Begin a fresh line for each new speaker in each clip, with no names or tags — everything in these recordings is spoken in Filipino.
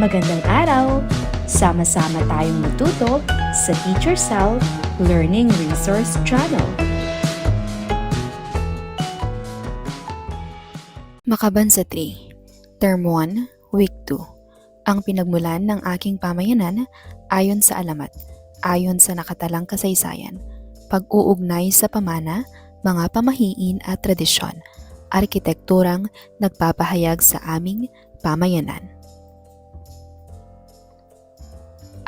Magandang araw! Sama-sama tayong matuto sa Teacher Sal Learning Resource Channel.
Makabansa 3, Term 1, Week 2. Ang pinagmulan ng aking pamayanan ayon sa alamat, ayon sa nakatalang kasaysayan, pag-uugnay sa pamana, mga pamahiin at tradisyon, arkitekturang nagpapahayag sa aming pamayanan.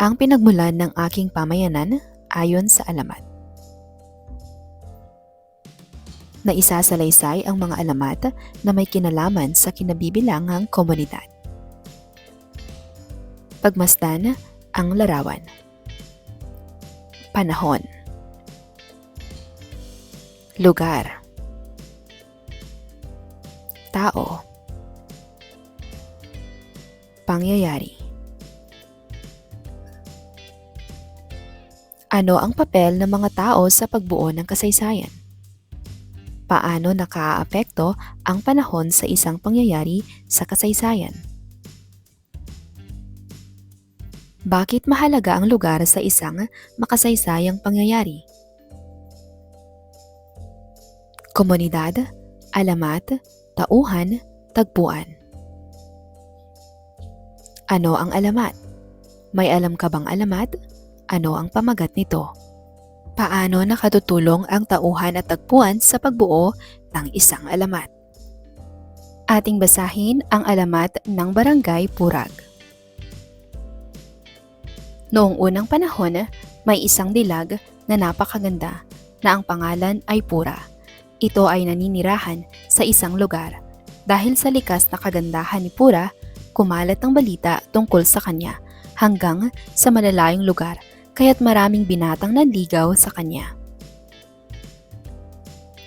Ang pinagmulan ng aking pamayanan ayon sa alamat. Naisasalaysay ang mga alamat na may kinalaman sa kinabibilangang komunidad. Pagmasdan ang larawan. Panahon. Lugar. Tao. Pangyayari. Ano ang papel ng mga tao sa pagbuo ng kasaysayan? Paano nakaaapekto ang panahon sa isang pangyayari sa kasaysayan? Bakit mahalaga ang lugar sa isang makasaysayang pangyayari? Komunidad, alamat, tauhan, tagpuan. Ano ang alamat? May alam ka bang alamat? Ano ang pamagat nito? Paano nakatutulong ang tauhan at tagpuan sa pagbuo ng isang alamat? Ating basahin ang alamat ng Barangay Purag. Noong unang panahon, may isang dilag na napakaganda na ang pangalan ay Pura. Ito ay naninirahan sa isang lugar. Dahil sa likas na kagandahan ni Pura, kumalat ang balita tungkol sa kanya hanggang sa malalayong lugar, kaya't maraming binatang nanligaw sa kanya.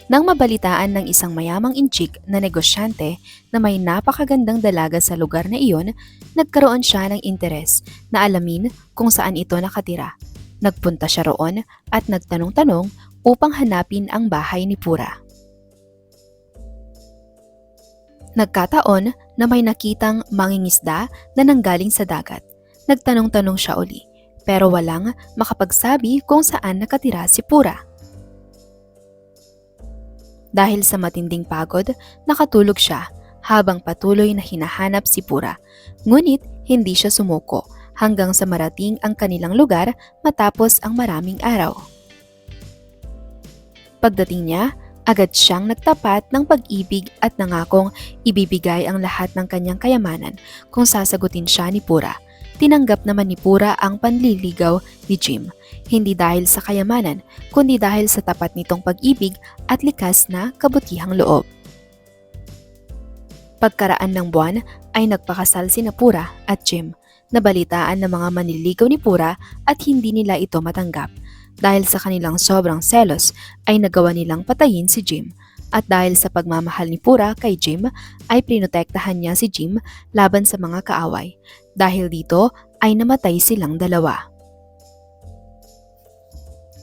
Nang mabalitaan ng isang mayamang inchik na negosyante na may napakagandang dalaga sa lugar na iyon, nagkaroon siya ng interes na alamin kung saan ito nakatira. Nagpunta siya roon at nagtanong-tanong upang hanapin ang bahay ni Pura. Nagkataon na may nakitang mangingisda na nanggaling sa dagat. Nagtanong-tanong siya uli, pero walang makapagsabi kung saan nakatira si Pura. Dahil sa matinding pagod, nakatulog siya habang patuloy na hinahanap si Pura. Ngunit hindi siya sumuko hanggang sa marating ang kanilang lugar matapos ang maraming araw. Pagdating niya, agad siyang nagtapat ng pag-ibig at nangakong ibibigay ang lahat ng kanyang kayamanan kung sasagutin siya ni Pura. Tinanggap naman ni Pura ang panliligaw ni Jim, hindi dahil sa kayamanan, kundi dahil sa tapat nitong pag-ibig at likas na kabutihang loob. Pagkaraan ng buwan ay nagpakasal sina Pura at Jim. Nabalitaan ng mga manliligaw ni Pura at hindi nila ito matanggap. Dahil sa kanilang sobrang selos ay nagawa nilang patayin si Jim. At dahil sa pagmamahal ni Pura kay Jim ay prinotektahan niya si Jim laban sa mga kaaway. Dahil dito ay namatay silang dalawa.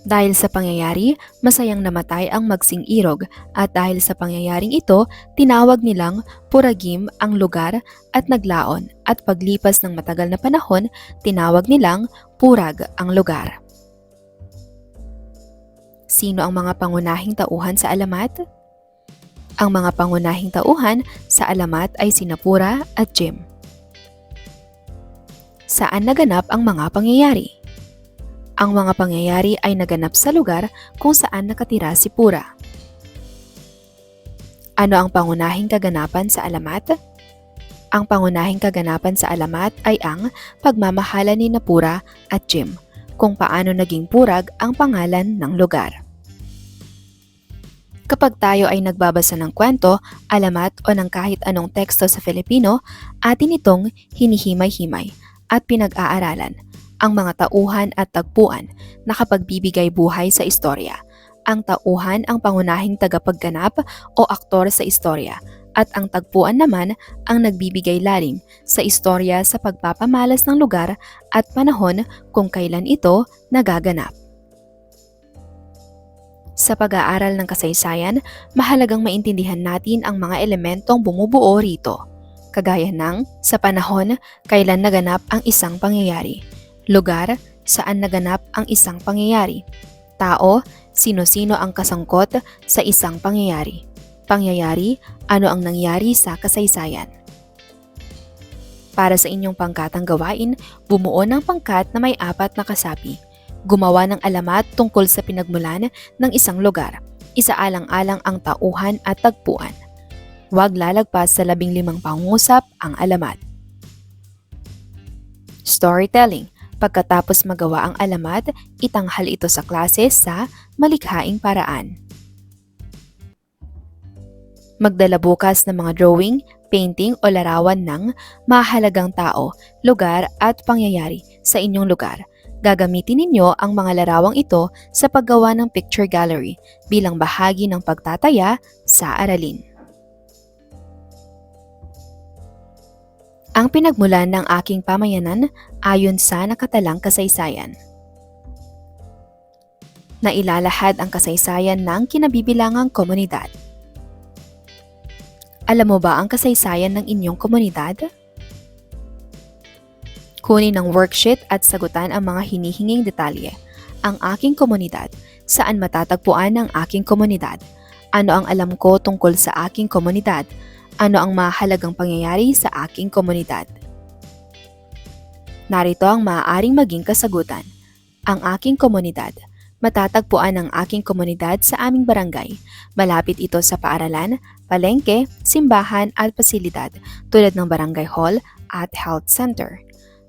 Dahil sa pangyayari, masayang namatay ang Magsing Irog at dahil sa pangyayaring ito, tinawag nilang Puragim ang lugar at naglaon at paglipas ng matagal na panahon, tinawag nilang Purag ang lugar. Sino ang mga pangunahing tauhan sa alamat? Ang mga pangunahing tauhan sa alamat ay sina Pura at Jim. Saan naganap ang mga pangyayari? Ang mga pangyayari ay naganap sa lugar kung saan nakatira si Pura. Ano ang pangunahing kaganapan sa alamat? Ang pangunahing kaganapan sa alamat ay ang pagmamahalan ni Pura at Jim, kung paano naging Purag ang pangalan ng lugar. Kapag tayo ay nagbabasa ng kwento, alamat o ng kahit anong teksto sa Filipino, atin itong hinihimay-himay at pinag-aaralan ang mga tauhan at tagpuan na kapagbibigay buhay sa istorya. Ang tauhan ang pangunahing tagapagganap o aktor sa istorya at ang tagpuan naman ang nagbibigay lalim sa istorya sa pagpapamalas ng lugar at panahon kung kailan ito nagaganap. Sa pag-aaral ng kasaysayan, mahalagang maintindihan natin ang mga elementong bumubuo rito. kagaya ng sa panahon kailan naganap ang isang pangyayari, lugar saan naganap ang isang pangyayari, tao, sino-sino ang kasangkot sa isang pangyayari, pangyayari, ano ang nangyari sa kasaysayan. Para sa inyong pangkatang gawain, bumuo ng pangkat na may 4 na kasapi. Gumawa ng alamat tungkol sa pinagmulan ng isang lugar. Isaalang-alang ang tauhan at tagpuan. Huwag lalagpas sa 15 pangungusap ang alamat. Storytelling. Pagkatapos magawa ang alamat, itanghal ito sa klase sa malikhaing paraan. Magdala bukas ng mga drawing, painting o larawan ng mahalagang tao, lugar at pangyayari sa inyong lugar. Gagamitin ninyo ang mga larawang ito sa paggawa ng picture gallery bilang bahagi ng pagtataya sa aralin. Ang pinagmulan ng aking pamayanan ayon sa nakatalang kasaysayan. Nailalahad ang kasaysayan ng kinabibilangang komunidad. Alam mo ba ang kasaysayan ng inyong komunidad? Kunin ang worksheet at sagutan ang mga hinihinging detalye. Ang aking komunidad. Saan matatagpuan ang aking komunidad? Ano ang alam ko tungkol sa aking komunidad? Ano ang mahalagang pangyayari sa aking komunidad? Narito ang maaaring maging kasagutan. Ang aking komunidad. Matatagpuan ang aking komunidad sa aming barangay. Malapit ito sa paaralan, palengke, simbahan at pasilidad tulad ng barangay hall at health center.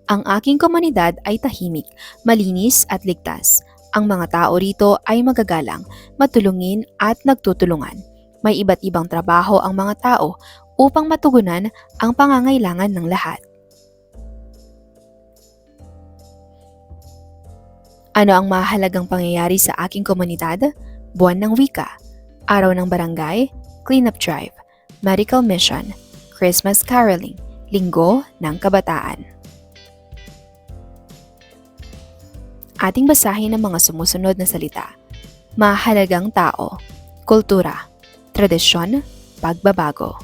Ang aking komunidad ay tahimik, malinis at ligtas. Ang mga tao rito ay magagalang, matulungin at nagtutulungan. May iba't ibang trabaho ang mga tao upang matugunan ang pangangailangan ng lahat. Ano ang mahalagang pangyayari sa aking komunidad? Buwan ng Wika, Araw ng Barangay, Cleanup Drive, Medical Mission, Christmas Caroling, Linggo ng Kabataan. Ating basahin ang mga sumusunod na salita. Mahalagang tao, kultura, tradisyon, pagbabago.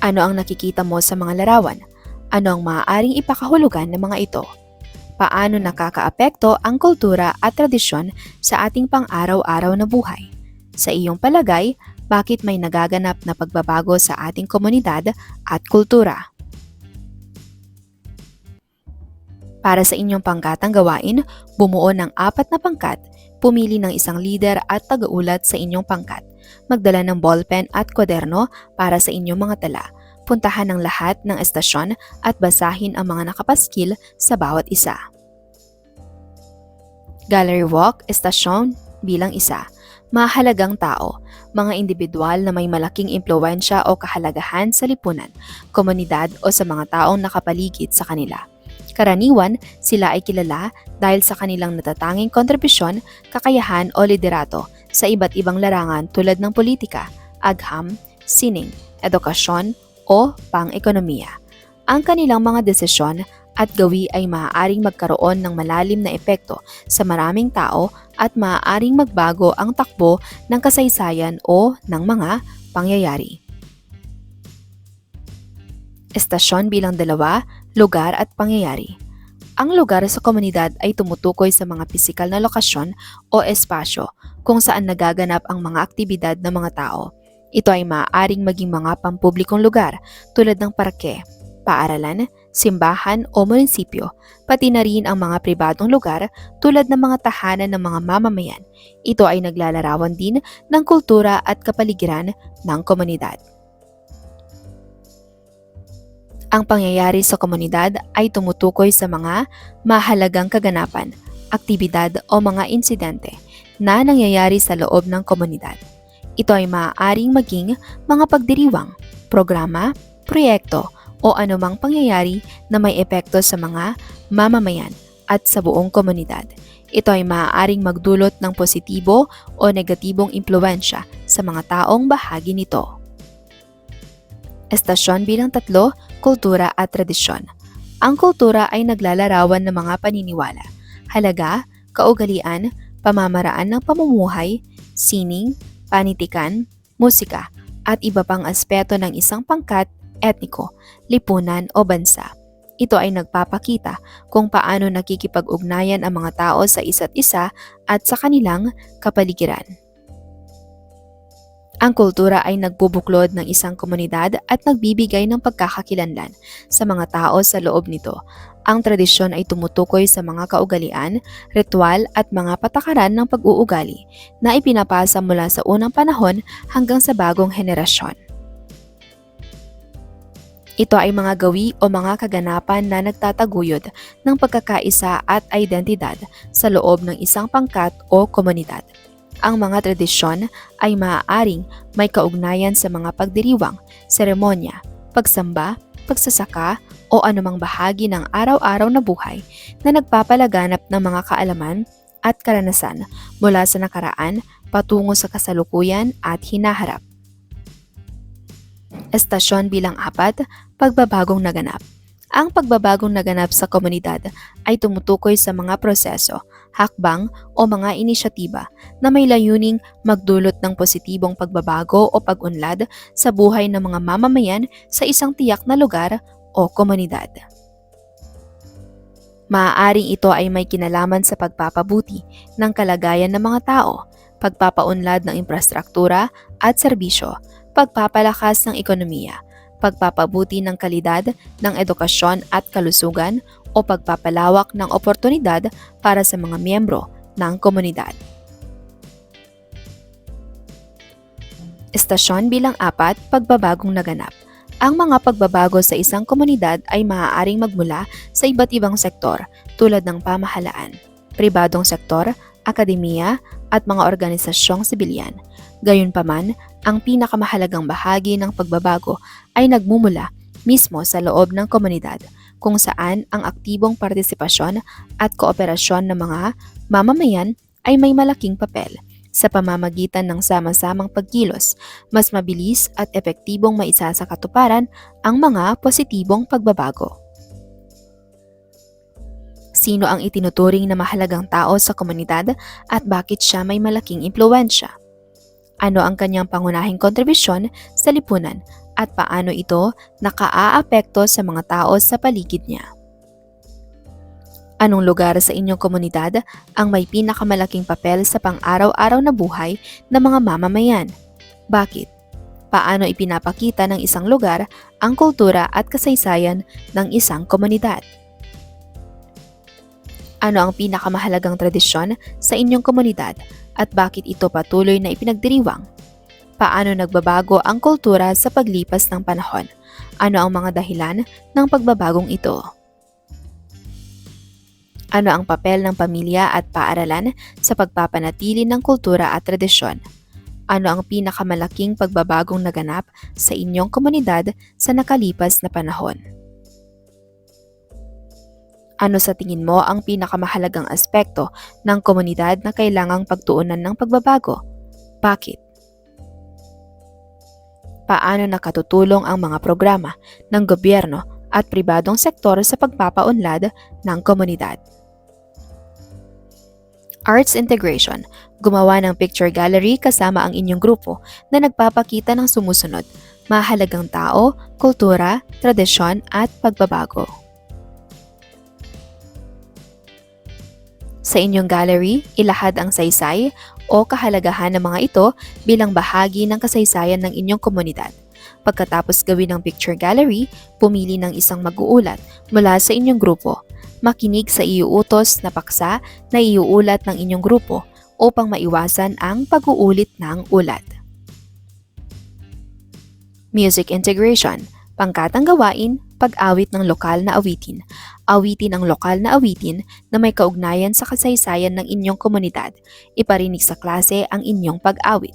Ano ang nakikita mo sa mga larawan? Ano ang maaaring ipakahulugan ng mga ito? Paano nakakaapekto ang kultura at tradisyon sa ating pang-araw-araw na buhay? Sa iyong palagay, bakit may nagaganap na pagbabago sa ating komunidad at kultura? Para sa inyong pangkatang gawain, bumuo ng 4 na pangkat, pumili ng isang leader at tagaulat sa inyong pangkat, magdala ng ballpen at kwaderno para sa inyong mga tala, puntahan ang lahat ng estasyon at basahin ang mga nakapaskil sa bawat isa. Gallery walk, estasyon bilang isa. Mahalagang tao, mga individual na may malaking impluwensya o kahalagahan sa lipunan, komunidad o sa mga taong nakapaligid sa kanila. Karaniwan, sila ay kilala dahil sa kanilang natatanging kontribusyon, kakayahan o liderato sa iba't ibang larangan tulad ng politika, agham, sining, edukasyon o pang-ekonomiya. Ang kanilang mga desisyon at gawi ay maaaring magkaroon ng malalim na epekto sa maraming tao at maaaring magbago ang takbo ng kasaysayan o ng mga pangyayari. Estasyon bilang 2, lugar at pangyayari. Ang lugar sa komunidad ay tumutukoy sa mga pisikal na lokasyon o espasyo kung saan nagaganap ang mga aktibidad ng mga tao. Ito ay maaaring maging mga pampublikong lugar tulad ng parke, paaralan, simbahan o munisipyo, pati na rin ang mga pribadong lugar tulad ng mga tahanan ng mga mamamayan. Ito ay naglalarawan din ng kultura at kapaligiran ng komunidad. Ang pangyayari sa komunidad ay tumutukoy sa mga mahalagang kaganapan, aktibidad o mga insidente na nangyayari sa loob ng komunidad. Ito ay maaaring maging mga pagdiriwang, programa, proyekto o anumang pangyayari na may epekto sa mga mamamayan at sa buong komunidad. Ito ay maaaring magdulot ng positibo o negatibong impluwensya sa mga taong bahagi nito. Estasyon bilang 3, kultura at tradisyon. Ang kultura ay naglalarawan ng mga paniniwala, halaga, kaugalian, pamamaraan ng pamumuhay, sining, panitikan, musika, at iba pang aspeto ng isang pangkat, etniko, lipunan o bansa. Ito ay nagpapakita kung paano nakikipag-ugnayan ang mga tao sa isa't isa at sa kanilang kapaligiran. Ang kultura ay nagbubuklod ng isang komunidad at nagbibigay ng pagkakakilanlan sa mga tao sa loob nito. Ang tradisyon ay tumutukoy sa mga kaugalian, ritual at mga patakaran ng pag-uugali na ipinapasa mula sa unang panahon hanggang sa bagong henerasyon. Ito ay mga gawi o mga kaganapan na nagtataguyod ng pagkakaisa at identidad sa loob ng isang pangkat o komunidad. Ang mga tradisyon ay maaaring may kaugnayan sa mga pagdiriwang, seremonya, pagsamba, pagsasaka o anumang bahagi ng araw-araw na buhay na nagpapalaganap ng mga kaalaman at karanasan mula sa nakaraan patungo sa kasalukuyan at hinaharap. Estasyon bilang 4, pagbabagong naganap. Ang pagbabagong naganap sa komunidad ay tumutukoy sa mga proseso, hakbang o mga inisyatiba na may layuning magdulot ng positibong pagbabago o pag-unlad sa buhay ng mga mamamayan sa isang tiyak na lugar o komunidad. Maaaring ito ay may kinalaman sa pagpapabuti ng kalagayan ng mga tao, pagpapaunlad ng infrastruktura at serbisyo, pagpapalakas ng ekonomiya, pagpapabuti ng kalidad ng edukasyon at kalusugan o pagpapalawak ng oportunidad para sa mga miyembro ng komunidad. Estasyon bilang 4, pagbabagong naganap. Ang mga pagbabago sa isang komunidad ay maaaring magmula sa iba't ibang sektor tulad ng pamahalaan, pribadong sektor, akademiya at mga organisasyong sibilyan. Gayunpaman, ang pinakamahalagang bahagi ng pagbabago ay nagmumula mismo sa loob ng komunidad kung saan ang aktibong partisipasyon at kooperasyon ng mga mamamayan ay may malaking papel. Sa pamamagitan ng sama-samang pagkilos, mas mabilis at epektibong maisasakatuparan ang mga positibong pagbabago. Sino ang itinuturing na mahalagang tao sa komunidad at bakit siya may malaking impluwensya? Ano ang kanyang pangunahing kontribusyon sa lipunan at paano ito nakaaapekto sa mga tao sa paligid niya? Anong lugar sa inyong komunidad ang may pinakamalaking papel sa pang-araw-araw na buhay ng mga mamamayan? Bakit? Paano ipinapakita ng isang lugar ang kultura at kasaysayan ng isang komunidad? Ano ang pinakamahalagang tradisyon sa inyong komunidad at bakit ito patuloy na ipinagdiriwang? Paano nagbabago ang kultura sa paglipas ng panahon? Ano ang mga dahilan ng pagbabagong ito? Ano ang papel ng pamilya at paaralan sa pagpapanatili ng kultura at tradisyon? Ano ang pinakamalaking pagbabagong naganap sa inyong komunidad sa nakalipas na panahon? Ano sa tingin mo ang pinakamahalagang aspekto ng komunidad na kailangang pagtuunan ng pagbabago? Bakit? Paano nakatutulong ang mga programa ng gobyerno at pribadong sektor sa pagpapaunlad ng komunidad? Arts integration. Gumawa ng picture gallery kasama ang inyong grupo na nagpapakita ng sumusunod, mahalagang tao, kultura, tradisyon at pagbabago. Sa inyong gallery, ilahad ang saysay o kahalagahan ng mga ito bilang bahagi ng kasaysayan ng inyong komunidad. Pagkatapos gawin ang picture gallery, pumili ng isang mag-uulat mula sa inyong grupo. Makinig sa iuutos na paksa na iuulat ng inyong grupo upang maiwasan ang pag-uulit ng ulat. Music integration. Pangkatang gawain, pag-awit ng lokal na awitin. Awitin ang lokal na awitin na may kaugnayan sa kasaysayan ng inyong komunidad. Iparinig sa klase ang inyong pag-awit.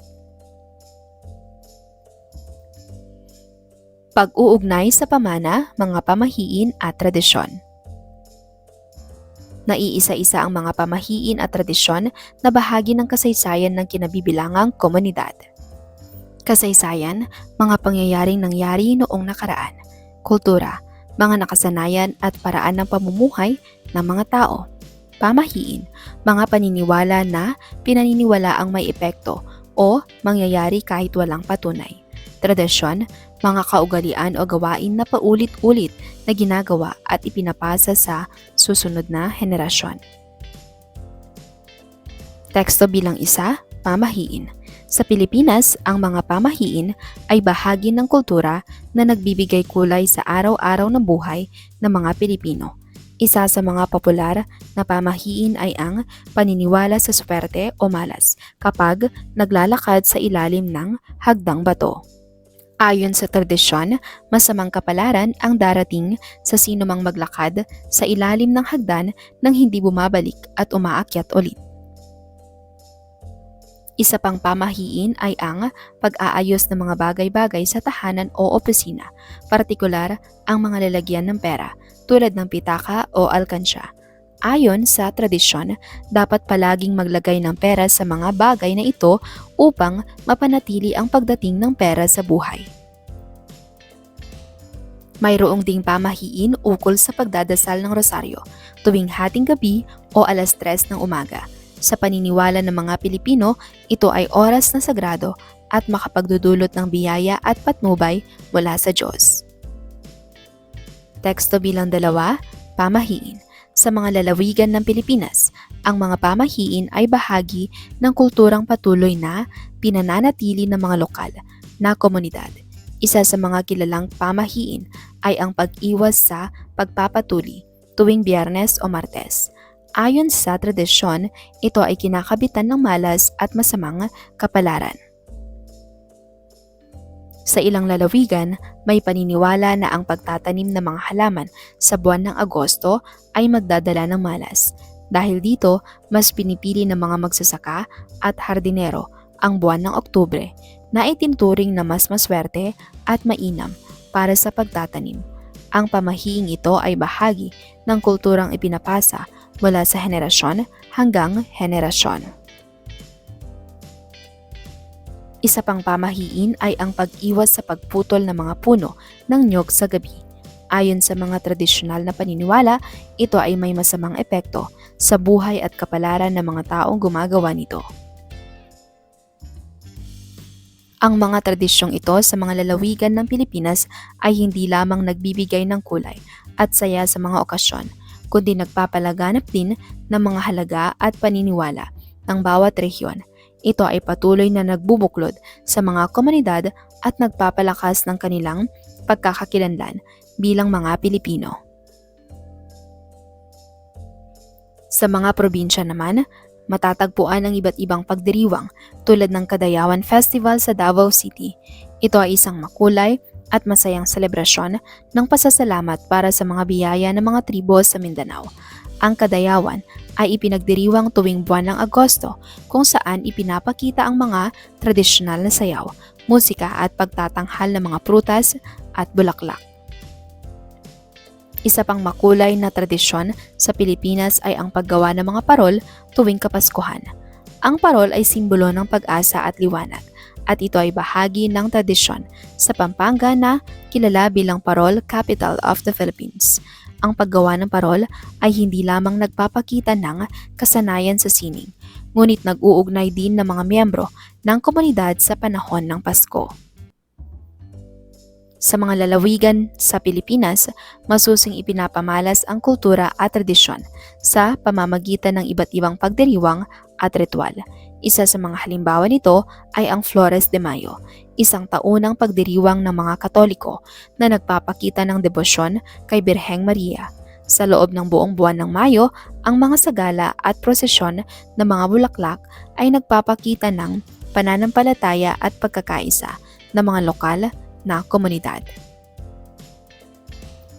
Pag-uugnay sa pamana, mga pamahiin at tradisyon. Naiisa-isa ang mga pamahiin at tradisyon na bahagi ng kasaysayan ng kinabibilangang komunidad. Kasaysayan, mga pangyayaring nangyari noong nakaraan. Kultura, mga nakasanayan at paraan ng pamumuhay ng mga tao. Pamahiin, mga paniniwala na pinaniniwala ang may epekto o mangyayari kahit walang patunay. Tradisyon, mga kaugalian o gawain na paulit-ulit na ginagawa at ipinapasa sa susunod na henerasyon. Teksto bilang isa, pamahiin. Sa Pilipinas, ang mga pamahiin ay bahagi ng kultura na nagbibigay kulay sa araw-araw na buhay ng mga Pilipino. Isa sa mga popular na pamahiin ay ang paniniwala sa swerte o malas kapag naglalakad sa ilalim ng hagdang bato. Ayon sa tradisyon, masamang kapalaran ang darating sa sinumang maglakad sa ilalim ng hagdan nang hindi bumabalik at umaakyat ulit. Isa pang pamahiin ay ang pag-aayos ng mga bagay-bagay sa tahanan o opisina, partikular ang mga lalagyan ng pera tulad ng pitaka o alkansya. Ayon sa tradisyon, dapat palaging maglagay ng pera sa mga bagay na ito upang mapanatili ang pagdating ng pera sa buhay. Mayroong ding pamahiin ukol sa pagdadasal ng rosaryo tuwing hating gabi o alas 3 ng umaga. Sa paniniwala ng mga Pilipino, ito ay oras na sagrado at makapagdudulot ng biyaya at patnubay mula sa Diyos. Teksto bilang 2, pamahiin. Sa mga lalawigan ng Pilipinas, ang mga pamahiin ay bahagi ng kulturang patuloy na pinananatili ng mga lokal na komunidad. Isa sa mga kilalang pamahiin ay ang pag-iwas sa pagpapatuli tuwing Biyernes o Martes. Ayon sa tradisyon, ito ay kinakabitan ng malas at masamang kapalaran. Sa ilang lalawigan, may paniniwala na ang pagtatanim ng mga halaman sa buwan ng Agosto ay magdadala ng malas. Dahil dito, mas pinipili ng mga magsasaka at hardinero ang buwan ng Oktubre na itinuturing na mas maswerte at mainam para sa pagtatanim. Ang pamahiing ito ay bahagi ng kulturang ipinapasa mula sa henerasyon hanggang henerasyon. Isa pang pamahiin ay ang pag-iwas sa pagputol ng mga puno ng niyog sa gabi. Ayon sa mga tradisyonal na paniniwala, ito ay may masamang epekto sa buhay at kapalaran ng mga taong gumagawa nito. Ang mga tradisyong ito sa mga lalawigan ng Pilipinas ay hindi lamang nagbibigay ng kulay at saya sa mga okasyon, kundi nagpapalaganap din ng mga halaga at paniniwala ng bawat rehiyon. Ito ay patuloy na nagbubuklod sa mga komunidad at nagpapalakas ng kanilang pagkakakilanlan bilang mga Pilipino. Sa mga probinsya naman, matatagpuan ang iba't ibang pagdiriwang tulad ng Kadayawan Festival sa Davao City. Ito ay isang makulay at masayang selebrasyon ng pasasalamat para sa mga biyaya ng mga tribo sa Mindanao. Ang Kadayawan ay ipinagdiriwang tuwing buwan ng Agosto kung saan ipinapakita ang mga tradisyonal na sayaw, musika at pagtatanghal ng mga prutas at bulaklak. Isa pang makulay na tradisyon sa Pilipinas ay ang paggawa ng mga parol tuwing Kapaskuhan. Ang parol ay simbolo ng pag-asa at liwanag, at ito ay bahagi ng tradisyon sa Pampanga na kilala bilang Parol Capital of the Philippines. Ang paggawa ng parol ay hindi lamang nagpapakita ng kasanayan sa sining, ngunit nag-uugnay din ng mga miyembro ng komunidad sa panahon ng Pasko. Sa mga lalawigan sa Pilipinas, masusing ipinapamalas ang kultura at tradisyon sa pamamagitan ng iba't ibang pagdiriwang at ritual. Isa sa mga halimbawa nito ay ang Flores de Mayo, isang taunang pagdiriwang ng mga Katoliko na nagpapakita ng debosyon kay Birheng Maria. Sa loob ng buong buwan ng Mayo, ang mga sagala at prosesyon ng mga bulaklak ay nagpapakita ng pananampalataya at pagkakaisa ng mga lokal na komunidad.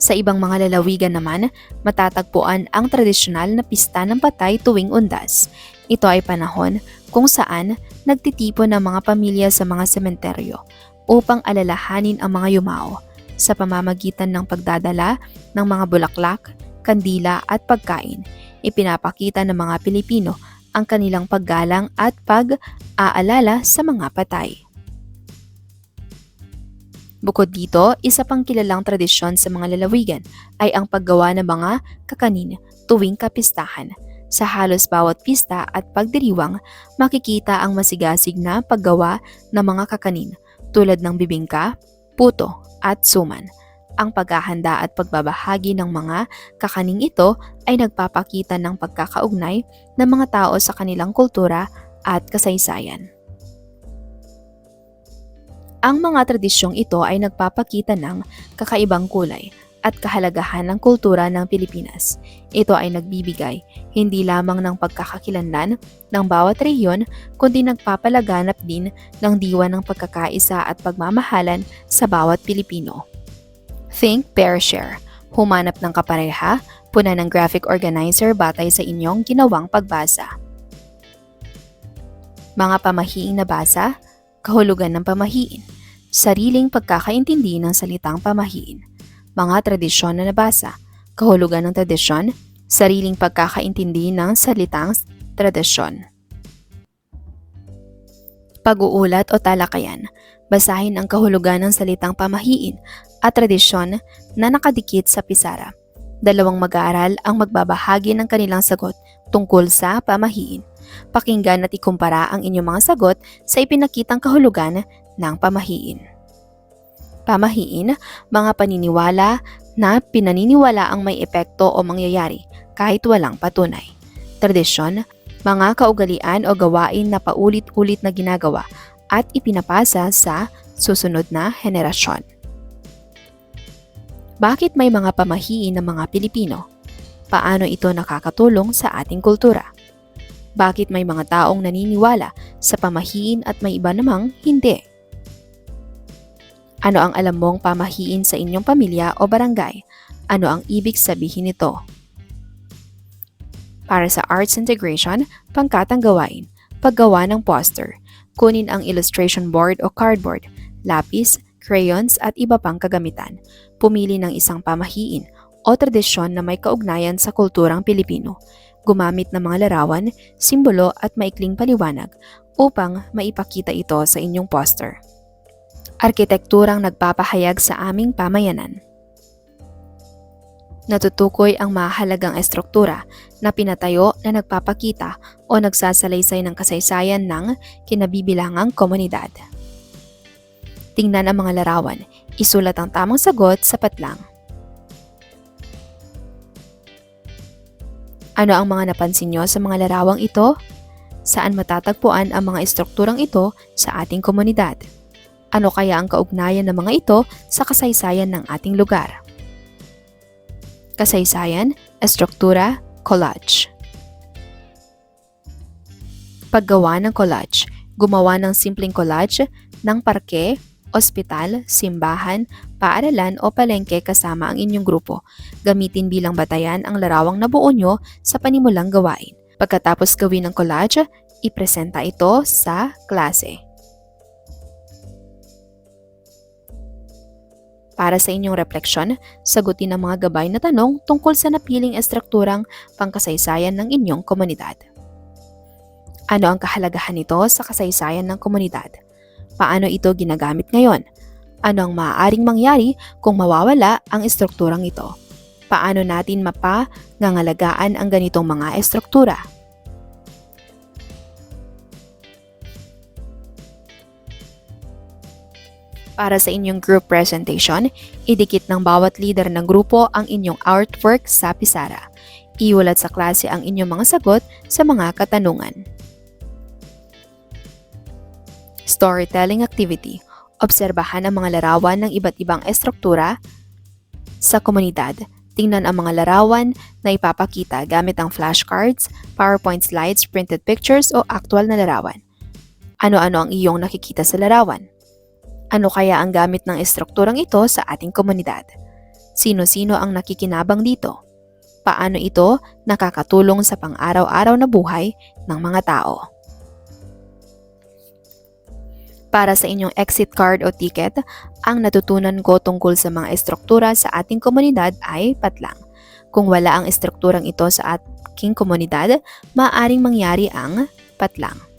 Sa ibang mga lalawigan naman, matatagpuan ang tradisyonal na pista ng patay tuwing Undas. Ito ay panahon kung saan nagtitipon ang mga pamilya sa mga sementeryo upang alalahanin ang mga yumao sa pamamagitan ng pagdadala ng mga bulaklak, kandila at pagkain. Ipinapakita ng mga Pilipino ang kanilang paggalang at pag-aalala sa mga patay. Bukod dito, isa pang kilalang tradisyon sa mga lalawigan ay ang paggawa ng mga kakanin tuwing kapistahan. Sa halos bawat pista at pagdiriwang, makikita ang masigasig na paggawa ng mga kakanin tulad ng bibingka, puto at suman. Ang paghahanda at pagbabahagi ng mga kakaning ito ay nagpapakita ng pagkakaugnay ng mga tao sa kanilang kultura at kasaysayan. Ang mga tradisyong ito ay nagpapakita ng kakaibang kulay at kahalagahan ng kultura ng Pilipinas. Ito ay nagbibigay hindi lamang ng pagkakakilanlan ng bawat rehiyon, kundi nagpapalaganap din ng diwa ng pagkakaisa at pagmamahalan sa bawat Pilipino. Think, Pair, Share. Humanap ng kapareha, puna ng graphic organizer batay sa inyong ginawang pagbasa. Mga pamahiing nabasa, kahulugan ng pamahiin, sariling pagkakaintindi ng salitang pamahiin. Mga tradisyon na nabasa, kahulugan ng tradisyon, sariling pagkakaintindi ng salitang tradisyon. Pag-uulat o talakayan, basahin ang kahulugan ng salitang pamahiin at tradisyon na nakadikit sa pisara. Dalawang mag-aaral ang magbabahagi ng kanilang sagot tungkol sa pamahiin. Pakinggan at ikumpara ang inyong mga sagot sa ipinakitang kahulugan ng pamahiin. Pamahiin, mga paniniwala na pinaniniwala ang may epekto o mangyayari kahit walang patunay. Tradisyon, mga kaugalian o gawain na paulit-ulit na ginagawa at ipinapasa sa susunod na henerasyon. Bakit may mga pamahiin ng mga Pilipino? Paano ito nakakatulong sa ating kultura? Bakit may mga taong naniniwala sa pamahiin at may iba namang hindi? Ano ang alam mong pamahiin sa inyong pamilya o barangay? Ano ang ibig sabihin nito? Para sa arts integration, pangkatang gawain, paggawa ng poster, kunin ang illustration board o cardboard, lapis, crayons at iba pang kagamitan. Pumili ng isang pamahiin o tradisyon na may kaugnayan sa kulturang Pilipino. Gumamit ng mga larawan, simbolo at maikling paliwanag upang maipakita ito sa inyong poster. Arkitekturang nagpapahayag sa aming pamayanan. Natutukoy ang mahalagang estruktura na pinatayo na nagpapakita o nagsasalaysay ng kasaysayan ng kinabibilangang komunidad. Tingnan ang mga larawan. Isulat ang tamang sagot sa patlang. Ano ang mga napansin nyo sa mga larawang ito? Saan matatagpuan ang mga estrukturang ito sa ating komunidad? Ano kaya ang kaugnayan ng mga ito sa kasaysayan ng ating lugar? Kasaysayan, estruktura, collage. Paggawa ng collage. Gumawa ng simpleng collage ng parke, ospital, simbahan, paaralan o palengke kasama ang inyong grupo. Gamitin bilang batayan ang larawang nabuo nyo sa panimulang gawain. Pagkatapos gawin ang collage, ipresenta ito sa klase. Para sa inyong refleksyon, sagutin ang mga gabay na tanong tungkol sa napiling estrukturang pangkasaysayan ng inyong komunidad. Ano ang kahalagahan nito sa kasaysayan ng komunidad? Paano ito ginagamit ngayon? Ano ang maaaring mangyari kung mawawala ang estrukturang ito? Paano natin mapangangalagaan ang ganitong mga estruktura? Para sa inyong group presentation, idikit ng bawat leader ng grupo ang inyong artwork sa pisara. Iulat sa klase ang inyong mga sagot sa mga katanungan. Storytelling activity. Obserbahan ang mga larawan ng iba't ibang estruktura sa komunidad. Tingnan ang mga larawan na ipapakita gamit ang flashcards, PowerPoint slides, printed pictures o aktual na larawan. Ano-ano ang iyong nakikita sa larawan? Ano kaya ang gamit ng estrukturang ito sa ating komunidad? Sino-sino ang nakikinabang dito? Paano ito nakakatulong sa pang-araw-araw na buhay ng mga tao? Para sa inyong exit card o ticket, ang natutunan ko tungkol sa mga estruktura sa ating komunidad ay patlang. Kung wala ang estrukturang ito sa ating komunidad, maaaring mangyari ang patlang.